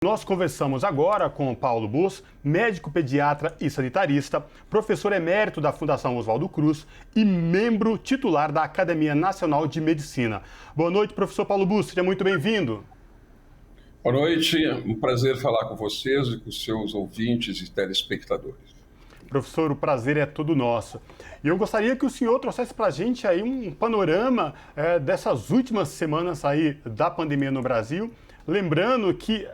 Nós conversamos agora com Paulo Bus, médico pediatra e sanitarista, professor emérito da Fundação Oswaldo Cruz e membro titular da Academia Nacional de Medicina. Boa noite, professor Paulo Bus, seja muito bem-vindo. Boa noite, um prazer falar com vocês e com seus ouvintes e telespectadores. Professor, o prazer é todo nosso. E eu gostaria que o senhor trouxesse para a gente aí um panorama dessas últimas semanas aí da pandemia no Brasil. Lembrando que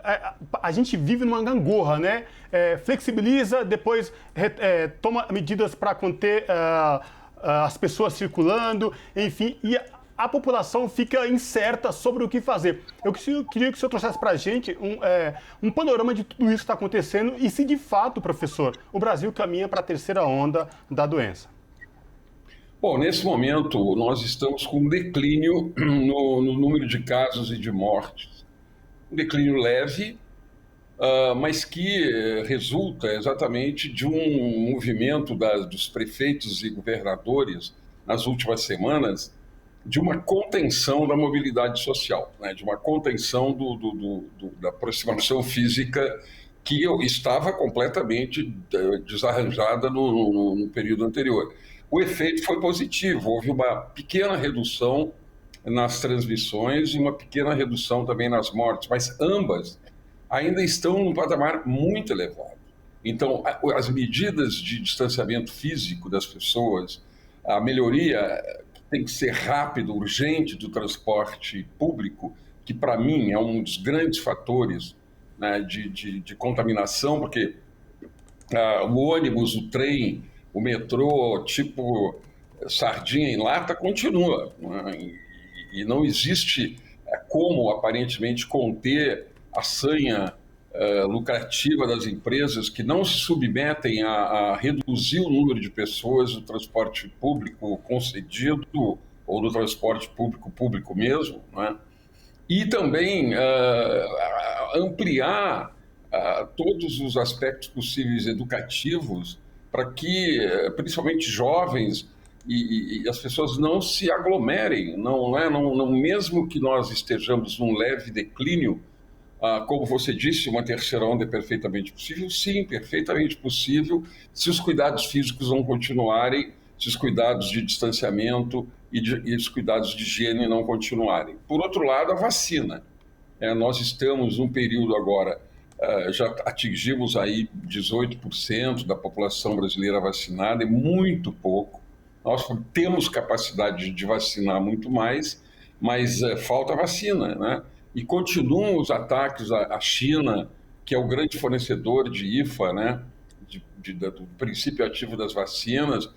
a gente vive numa gangorra, né? Flexibiliza, depois toma medidas para conter as pessoas circulando, enfim, e a população fica incerta sobre o que fazer. Eu queria que o senhor trouxesse para a gente um panorama de tudo isso que está acontecendo e se de fato, professor, o Brasil caminha para a terceira onda da doença. Bom, nesse momento nós estamos com um declínio no número de casos e de mortes. Um declínio leve, mas que resulta exatamente de um movimento dos prefeitos e governadores nas últimas semanas de uma contenção da mobilidade social, né? De uma contenção da aproximação física que estava completamente desarranjada no período anterior. O efeito foi positivo, houve uma pequena redução nas transmissões e uma pequena redução também nas mortes, mas ambas ainda estão num patamar muito elevado. Então, as medidas de distanciamento físico das pessoas, a melhoria tem que ser rápida, urgente do transporte público, que para mim é um dos grandes fatores, né, de contaminação, porque o ônibus, o trem, o metrô, tipo sardinha em lata, continua, né? E não existe como, aparentemente, conter a sanha lucrativa das empresas que não se submetem a reduzir o número de pessoas do transporte público concedido ou do transporte público mesmo, né? E também ampliar todos os aspectos possíveis educativos para que, principalmente jovens, e as pessoas não se aglomerem, não, mesmo que nós estejamos num leve declínio, como você disse, uma terceira onda é perfeitamente possível? Sim, perfeitamente possível, se os cuidados físicos não continuarem, se os cuidados de distanciamento e os cuidados de higiene não continuarem. Por outro lado, a vacina. Nós estamos num período agora, já atingimos aí 18% da população brasileira vacinada, é muito pouco. Nós temos capacidade de vacinar muito mais, mas falta vacina, né? E continuam os ataques à China, que é o grande fornecedor de IFA, né? Do princípio ativo das vacinas.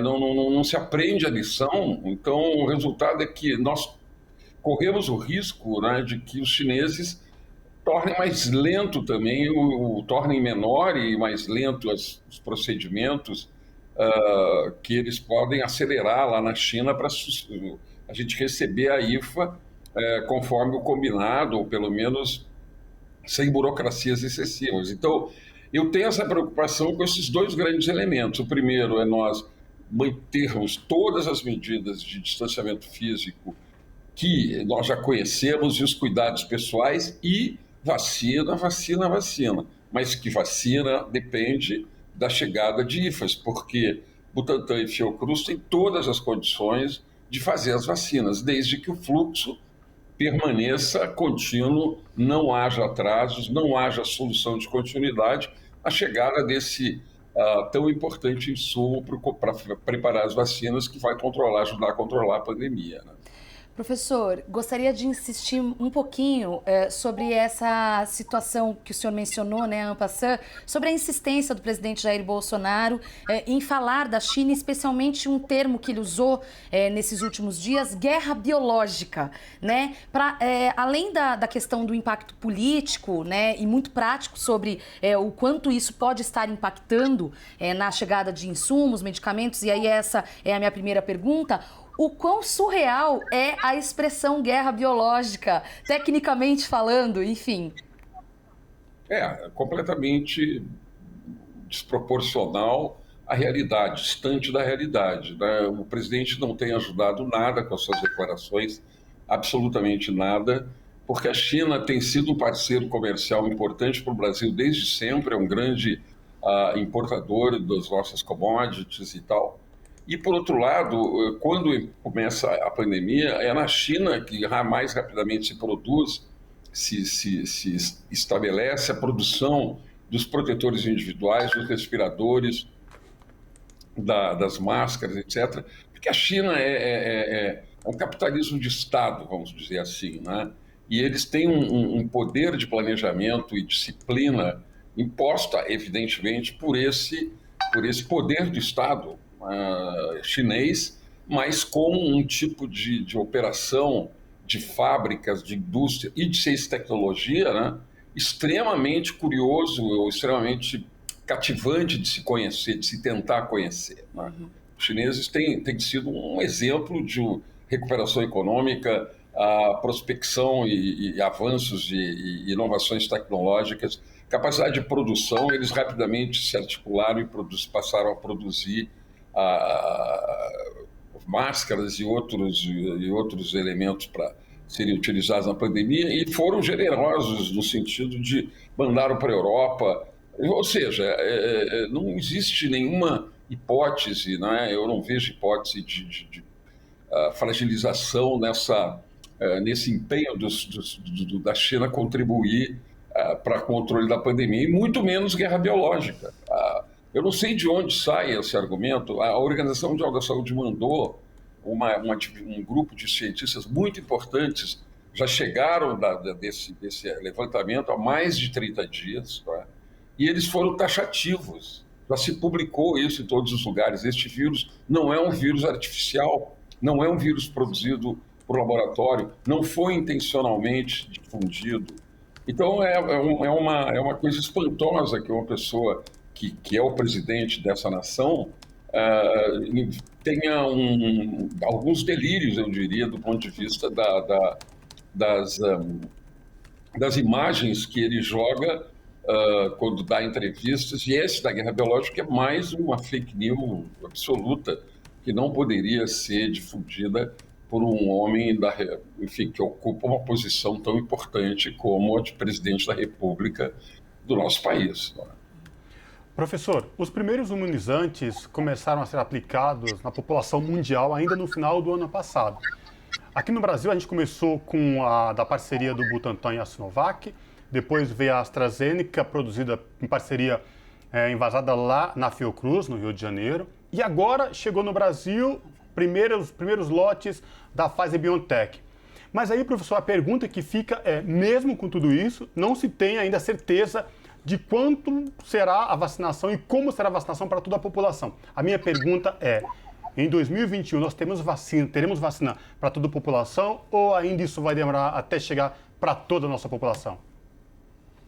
Não se aprende a lição, então o resultado é que nós corremos o risco, né, de que os chineses tornem mais lento também, tornem menor e mais lento os procedimentos que eles podem acelerar lá na China para a gente receber a IFA conforme o combinado, ou pelo menos sem burocracias excessivas. Então, eu tenho essa preocupação com esses dois grandes elementos. O primeiro é nós mantermos todas as medidas de distanciamento físico que nós já conhecemos e os cuidados pessoais e vacina. Mas que vacina depende da chegada de IFAs, porque Butantan e Fiocruz têm todas as condições de fazer as vacinas, desde que o fluxo permaneça contínuo, não haja atrasos, não haja solução de continuidade, a chegada desse tão importante insumo para preparar as vacinas que vai ajudar a controlar a pandemia, né? Professor, gostaria de insistir um pouquinho sobre essa situação que o senhor mencionou, né, en passant, sobre a insistência do presidente Jair Bolsonaro em falar da China, especialmente um termo que ele usou nesses últimos dias, guerra biológica, né, além da questão do impacto político, né, e muito prático sobre o quanto isso pode estar impactando na chegada de insumos, medicamentos, e aí essa é a minha primeira pergunta. O quão surreal é a expressão guerra biológica, tecnicamente falando, enfim? Completamente desproporcional à realidade, distante da realidade, né? O presidente não tem ajudado nada com as suas declarações, absolutamente nada. porque a China tem sido um parceiro comercial importante para o Brasil desde sempre, é um grande importador das nossas commodities e tal. E, por outro lado, quando começa a pandemia, é na China que mais rapidamente se produz, se estabelece a produção dos protetores individuais, dos respiradores, das máscaras, etc. Porque a China é um capitalismo de Estado, vamos dizer assim, né? E eles têm um poder de planejamento e disciplina imposta, evidentemente, por esse poder do Estado chinês, mas com um tipo de operação de fábricas, de indústria e de ciência e tecnologia, né, extremamente curioso, ou extremamente cativante de se conhecer, de se tentar conhecer. Né? Os chineses têm sido um exemplo de recuperação econômica, a prospecção e avanços e inovações tecnológicas, capacidade de produção, eles rapidamente se articularam e passaram a produzir máscaras e outros elementos para serem utilizados na pandemia e foram generosos no sentido de mandaram para a Europa. Ou seja, não existe nenhuma hipótese, né? Eu não vejo hipótese de fragilização nesse empenho da China contribuir para o controle da pandemia, e muito menos guerra biológica. Eu não sei de onde sai esse argumento. A Organização Mundial da Saúde mandou um grupo de cientistas muito importantes, já chegaram desse levantamento há mais de 30 dias, tá? E eles foram taxativos. Já se publicou isso em todos os lugares. Este vírus não é um vírus artificial, não é um vírus produzido por laboratório, não foi intencionalmente difundido. Então, é uma coisa espantosa que uma pessoa que é o presidente dessa nação tenha alguns delírios, eu diria, do ponto de vista das imagens que ele joga quando dá entrevistas. E esse da guerra biológica é mais uma fake news absoluta que não poderia ser difundida por um homem que ocupa uma posição tão importante como a de presidente da República do nosso país. Professor, os primeiros imunizantes começaram a ser aplicados na população mundial ainda no final do ano passado. Aqui no Brasil, a gente começou com da parceria do Butantan e a Sinovac, depois veio a AstraZeneca, produzida em parceria envasada lá na Fiocruz, no Rio de Janeiro, e agora chegou no Brasil os primeiros lotes da Pfizer-BioNTech. Mas aí, professor, a pergunta que fica é, mesmo com tudo isso, não se tem ainda certeza de quanto será a vacinação e como será a vacinação para toda a população. A minha pergunta é, em 2021 nós teremos vacina para toda a população ou ainda isso vai demorar até chegar para toda a nossa população?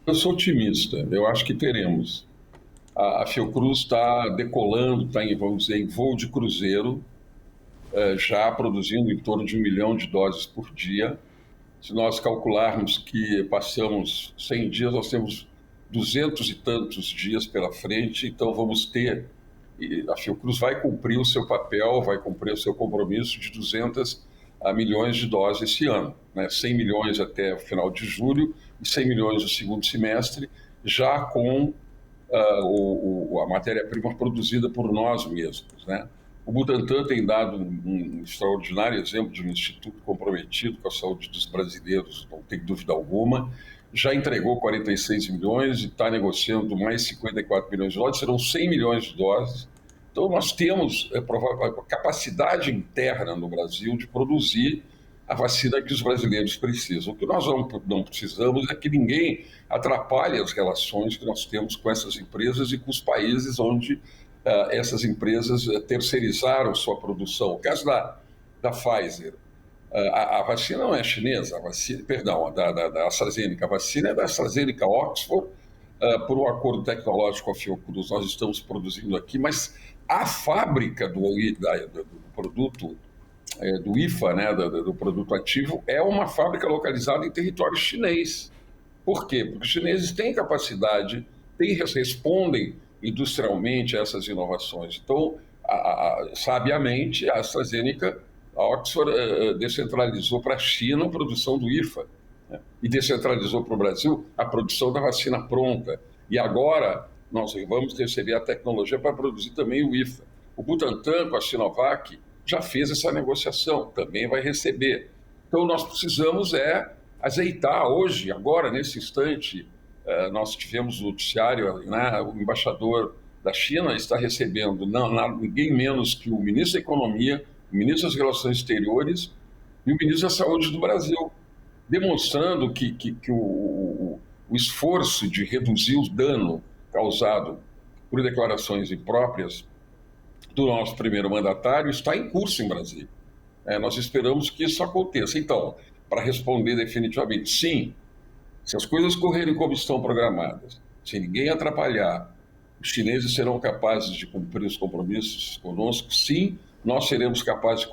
Eu sou otimista, eu acho que teremos. A Fiocruz está decolando, está vamos dizer, em voo de cruzeiro, já produzindo em torno de 1 milhão de doses por dia. Se nós calcularmos que passamos 100 dias, nós temos 200 e tantos dias pela frente, então vamos ter, a Fiocruz vai cumprir o seu papel, vai cumprir o seu compromisso de 200 milhões de doses esse ano, né? 100 milhões até o final de julho e 100 milhões no segundo semestre, já com a matéria-prima produzida por nós mesmos, né? O Butantan tem dado um extraordinário exemplo de um instituto comprometido com a saúde dos brasileiros, não tem dúvida alguma. Já entregou 46 milhões e está negociando mais 54 milhões de doses, serão 100 milhões de doses. Então, nós temos a capacidade interna no Brasil de produzir a vacina que os brasileiros precisam. O que nós não precisamos é que ninguém atrapalhe as relações que nós temos com essas empresas e com os países onde essas empresas terceirizaram sua produção. O caso da Pfizer, a vacina não é chinesa, da AstraZeneca. A vacina é da AstraZeneca Oxford, por um acordo tecnológico com a Fiocruz, nós estamos produzindo aqui, mas a fábrica do produto, do IFA, né, do produto ativo, é uma fábrica localizada em território chinês. Por quê? Porque os chineses têm capacidade, respondem industrialmente a essas inovações. Então, sabiamente, a AstraZeneca, a Oxford, descentralizou para a China a produção do IFA. né? E descentralizou para o Brasil a produção da vacina pronta. E agora nós vamos receber a tecnologia para produzir também o IFA. O Butantan, com a Sinovac, já fez essa negociação, também vai receber. Então, nós precisamos azeitar hoje, agora, nesse instante, nós tivemos o noticiário, né, o embaixador da China está recebendo ninguém menos que o ministro da Economia, o ministro das Relações Exteriores e o ministro da Saúde do Brasil, demonstrando que o esforço de reduzir o dano causado por declarações impróprias do nosso primeiro mandatário está em curso em Brasília. Nós esperamos que isso aconteça. Então, para responder definitivamente, sim, se as coisas correrem como estão programadas, se ninguém atrapalhar, os chineses serão capazes de cumprir os compromissos conosco, sim, nós seremos capazes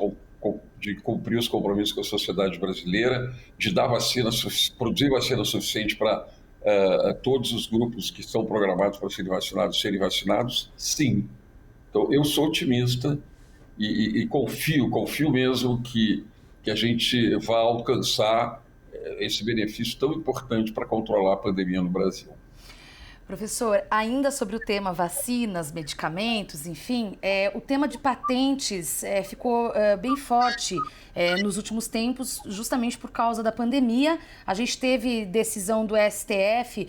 de cumprir os compromissos com a sociedade brasileira, de dar produzir vacina suficiente para todos os grupos que estão programados para serem vacinados, sim. Então, eu sou otimista e confio mesmo que a gente vai alcançar esse benefício tão importante para controlar a pandemia no Brasil. Professor, ainda sobre o tema vacinas, medicamentos, enfim, o tema de patentes ficou bem forte nos últimos tempos, justamente por causa da pandemia. A gente teve decisão do STF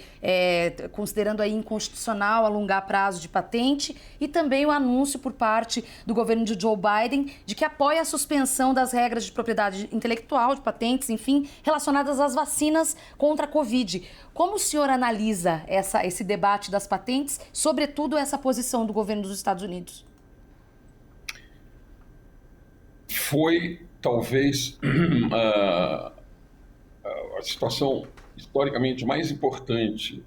considerando aí inconstitucional alongar prazo de patente e também o anúncio por parte do governo de Joe Biden de que apoia a suspensão das regras de propriedade intelectual, de patentes, enfim, relacionadas às vacinas contra a Covid. Como o senhor analisa esse debate das patentes, sobretudo essa posição do governo dos Estados Unidos? Foi, talvez, a situação historicamente mais importante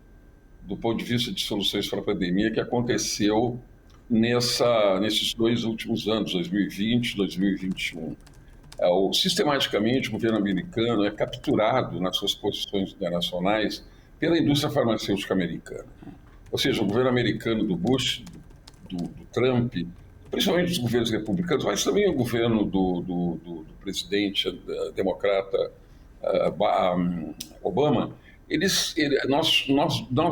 do ponto de vista de soluções para a pandemia que aconteceu nesses 2 últimos anos, 2020 e 2021. Sistematicamente, o governo americano é capturado nas suas posições internacionais pela indústria farmacêutica americana. Ou seja, o governo americano do Bush, do Trump, principalmente os governos republicanos, mas também o governo do presidente democrata Obama, nós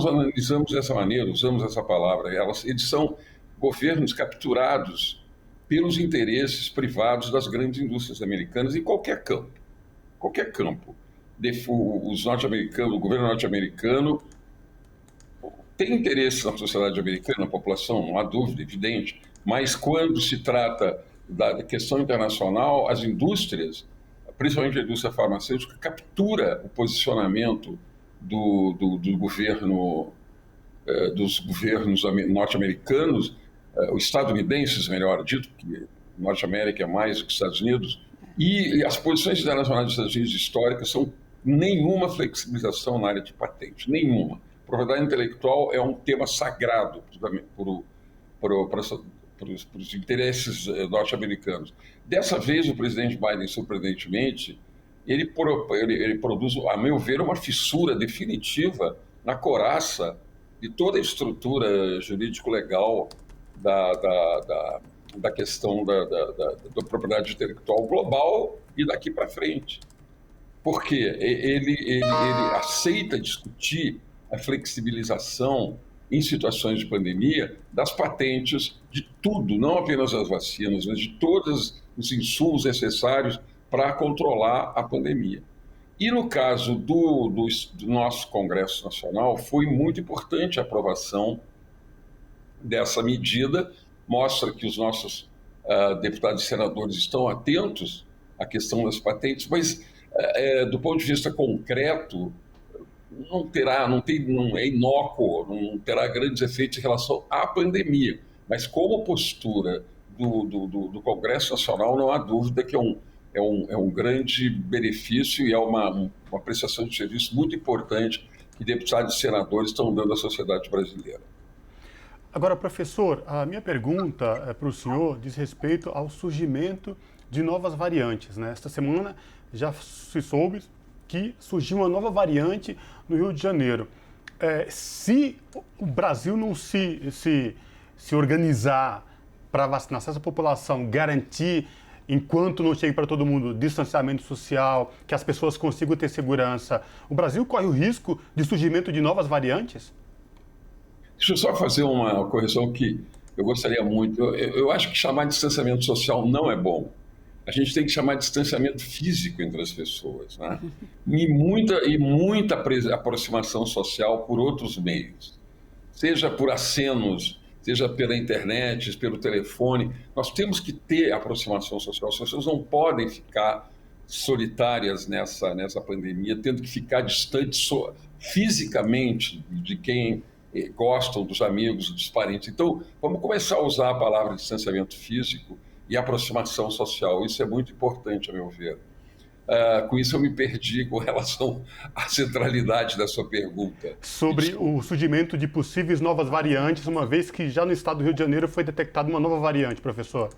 analisamos dessa maneira, usamos essa palavra, eles são governos capturados pelos interesses privados das grandes indústrias americanas em qualquer campo. Qualquer campo. O governo norte-americano tem interesse na sociedade americana, na população, não há dúvida, evidente, mas quando se trata da questão internacional, as indústrias, principalmente a indústria farmacêutica, captura o posicionamento dos governos norte-americanos, os estadunidenses, melhor dito, porque Norte América é mais do que Estados Unidos, e as posições internacionais dos Estados Unidos históricas são nenhuma flexibilização na área de patente, nenhuma. Propriedade intelectual é um tema sagrado para os interesses norte-americanos. Dessa vez, o presidente Biden, surpreendentemente, ele produz, a meu ver, uma fissura definitiva na coraça de toda a estrutura jurídico-legal da questão da propriedade intelectual global e daqui para frente. Porque ele aceita discutir a flexibilização em situações de pandemia das patentes de tudo, não apenas das vacinas, mas de todos os insumos necessários para controlar a pandemia. E no caso do nosso Congresso Nacional, foi muito importante a aprovação dessa medida, mostra que os nossos deputados e senadores estão atentos à questão das patentes, mas do ponto de vista concreto, não é inócuo, não terá grandes efeitos em relação à pandemia. Mas como postura do Congresso Nacional, não há dúvida que é um grande benefício e é uma prestação de serviço muito importante que deputados e senadores estão dando à sociedade brasileira. Agora, professor, a minha pergunta para o senhor diz respeito ao surgimento de novas variantes, né? Esta semana já se soube que surgiu uma nova variante no Rio de Janeiro. Se o Brasil não se organizar para vacinar essa população, garantir enquanto não chegue para todo mundo distanciamento social, que as pessoas consigam ter segurança, o Brasil corre o risco de surgimento de novas variantes? Deixa eu só fazer uma correção que eu gostaria muito. Eu acho que chamar de distanciamento social não é bom. A gente tem que chamar de distanciamento físico entre as pessoas, né? E muita aproximação social por outros meios, seja por acenos, seja pela internet, pelo telefone. Nós temos que ter aproximação social. As pessoas não podem ficar solitárias nessa pandemia, tendo que ficar distantes fisicamente de quem gostam, dos amigos, dos parentes. Então, vamos começar a usar a palavra distanciamento físico e aproximação social. Isso é muito importante, a meu ver. Com isso eu me perdi com relação à centralidade da sua pergunta. Sobre o surgimento de possíveis novas variantes, uma vez que já no estado do Rio de Janeiro foi detectada uma nova variante, professor.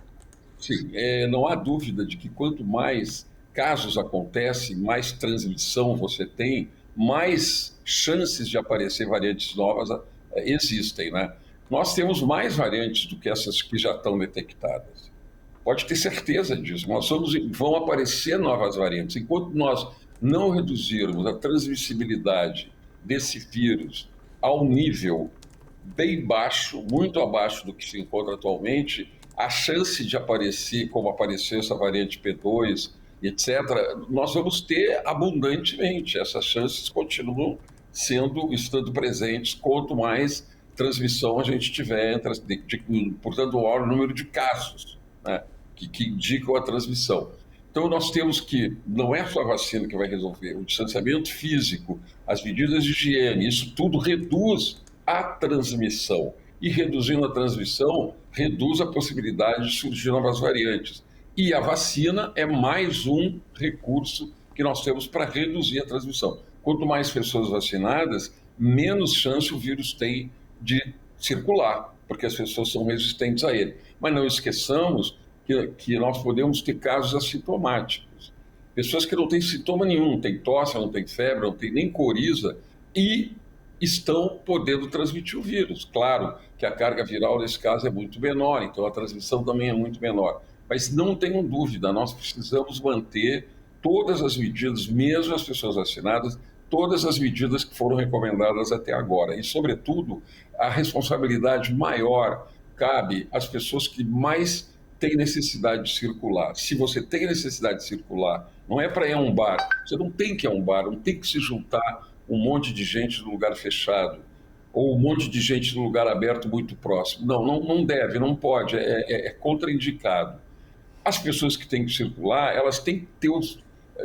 Sim, não há dúvida de que quanto mais casos acontecem, mais transmissão você tem, mais chances de aparecer variantes novas existem, né? Nós temos mais variantes do que essas que já estão detectadas. Pode ter certeza disso. Vão aparecer novas variantes. Enquanto nós não reduzirmos a transmissibilidade desse vírus ao nível bem baixo, muito abaixo do que se encontra atualmente, a chance de aparecer, como apareceu essa variante P2, etc., nós vamos ter abundantemente. Essas chances continuam estando presentes, quanto mais transmissão a gente tiver, portanto, o maior número de casos, né, que indicam a transmissão. Então, nós temos que, não é só a vacina que vai resolver, o distanciamento físico, as medidas de higiene, isso tudo reduz a transmissão. E reduzindo a transmissão, reduz a possibilidade de surgir novas variantes. E a vacina é mais um recurso que nós temos para reduzir a transmissão. Quanto mais pessoas vacinadas, menos chance o vírus tem de circular, porque as pessoas são resistentes a ele. Mas não esqueçamos que nós podemos ter casos assintomáticos. Pessoas que não têm sintoma nenhum, não têm tosse, não têm febre, não têm nem coriza e estão podendo transmitir o vírus. Claro que a carga viral nesse caso é muito menor, então a transmissão também é muito menor. Mas não tenham dúvida, nós precisamos manter todas as medidas, mesmo as pessoas vacinadas, todas as medidas que foram recomendadas até agora. E, sobretudo, a responsabilidade maior cabe às pessoas que mais têm necessidade de circular. Se você tem necessidade de circular, não é para ir a um bar, você não tem que ir a um bar, não tem que se juntar um monte de gente no lugar fechado, ou um monte de gente no lugar aberto muito próximo. Não deve, não pode, é contraindicado. As pessoas que têm que circular, elas têm que ter o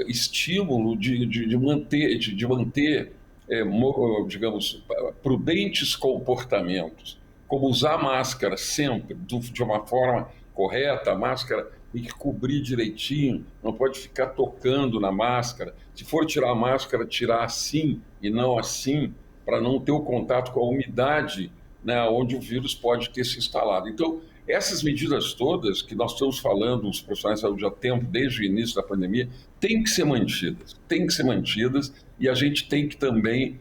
estímulo de manter, digamos, prudentes comportamentos, como usar máscara sempre, de uma forma correta. A máscara tem que cobrir direitinho, não pode ficar tocando na máscara. Se for tirar a máscara, tirar assim e não assim, para não ter o contato com a umidade, né, onde o vírus pode ter se instalado. Então, essas medidas todas que nós estamos falando, os profissionais de saúde há tempo, desde o início da pandemia, têm que ser mantidas, e a gente tem que também,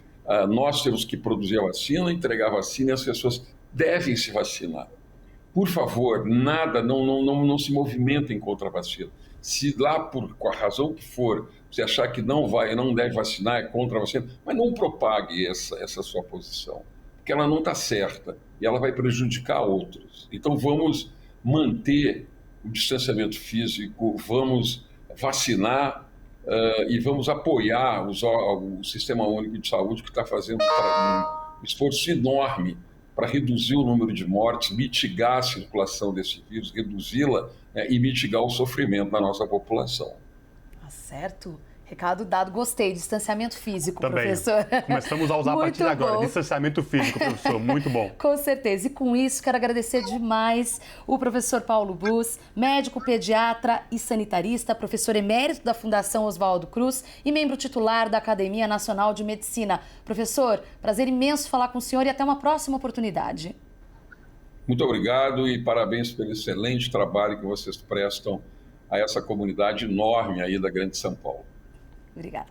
nós temos que produzir a vacina, entregar a vacina, e as pessoas devem se vacinar. Por favor, não se movimentem contra a vacina. Se lá, por a razão que for, você achar que não deve vacinar, é contra a vacina, mas não propague essa sua posição, porque ela não está certa e ela vai prejudicar outros. Então vamos manter o distanciamento físico, vamos vacinar e vamos apoiar o Sistema Único de Saúde, que está fazendo um esforço enorme para reduzir o número de mortes, mitigar a circulação desse vírus, reduzi-la, né, e mitigar o sofrimento da nossa população. Tá certo. Recado dado, gostei. Distanciamento físico, também, professor. Começamos a usar a partir de agora. Distanciamento físico, professor. Muito bom. Com certeza. E com isso, quero agradecer demais o professor Paulo Bus, médico pediatra e sanitarista, professor emérito da Fundação Oswaldo Cruz e membro titular da Academia Nacional de Medicina. Professor, prazer imenso falar com o senhor e até uma próxima oportunidade. Muito obrigado e parabéns pelo excelente trabalho que vocês prestam a essa comunidade enorme aí da Grande São Paulo. Obrigada.